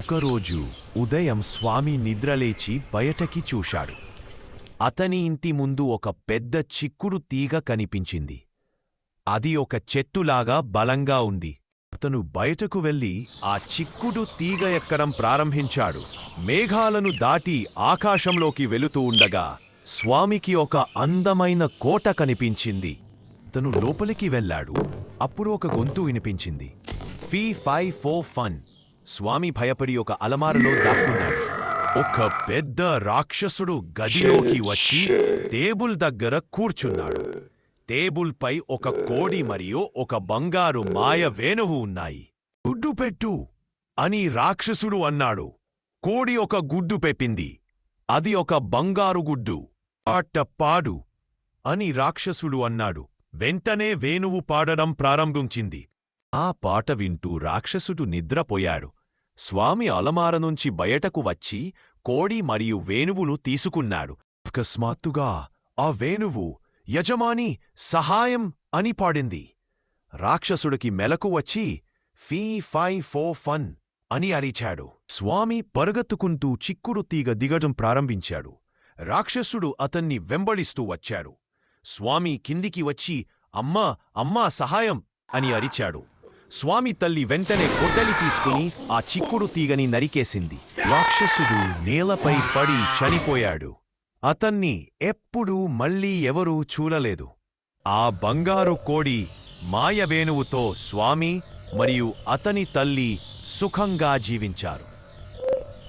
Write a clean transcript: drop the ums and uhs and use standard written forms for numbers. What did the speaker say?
ఒకరోజు ఉదయం స్వామి నిద్రలేచి బయటకి చూశాడు. అతని ఇంటి ముందు ఒక పెద్ద చిక్కుడు తీగ కనిపించింది. అది ఒక చెట్టులాగా బలంగా ఉంది. అతను బయటకు వెళ్లి ఆ చిక్కుడు తీగ ఎక్కడం ప్రారంభించాడు. మేఘాలను దాటి ఆకాశంలోకి వెళుతూ ఉండగా స్వామికి ఒక అందమైన కోట కనిపించింది. అతను లోపలికి వెళ్ళాడు. అప్పుడు ఒక గొంతు వినిపించింది. Fee 5 4 fun. స్వామి భయపడి ఒక అలమారలో దాక్కున్నాడు. ఒక పెద్ద రాక్షసుడు గదిలోకి వచ్చి టేబుల్ దగ్గర కూర్చున్నాడు. టేబుల్పై ఒక కోడి మరియు ఒక బంగారు మాయ వేణువు ఉన్నాయి. గుడ్డు పెట్టు అని రాక్షసుడు అన్నాడు. కోడి ఒక గుడ్డు పెప్పింది. అది ఒక బంగారు గుడ్డు. పాట పాడు అని రాక్షసుడు అన్నాడు. వెంటనే వేణువు పాడడం ప్రారంభించింది. ఆ పాట వింటూ రాక్షసుడు నిద్రపోయాడు. స్వామి అలమార నుంచి బయటకు వచ్చి కోడి మరియు వేణువును తీసుకున్నాడు. అకస్మాత్తుగా ఆ వేణువు యజమాని సహాయం అని పాడింది. రాక్షసుడికి మెలకు వచ్చి ఫీ 5 4 ఫన్ అని అరిచాడు. స్వామి పరుగెత్తుకుంటూ చిక్కుడు తీగ దిగడం ప్రారంభించాడు. రాక్షసుడు అతన్ని వెంబడిస్తూ వచ్చాడు. స్వామి కిందికి వచ్చి అమ్మా అమ్మా సహాయం అని అరిచాడు. స్వామి తల్లి వెంటనే గొడ్డలి తీసుకుని ఆ చిక్కుడు తీగని నరికేసింది. రాక్షసుడు నేలపై పడి చనిపోయాడు. అతన్ని ఎప్పుడూ మళ్ళీ ఎవరూ చూడలేదు. ఆ బంగారు కోడి మాయవేణువుతో స్వామి మరియు అతని తల్లి సుఖంగా జీవించారు.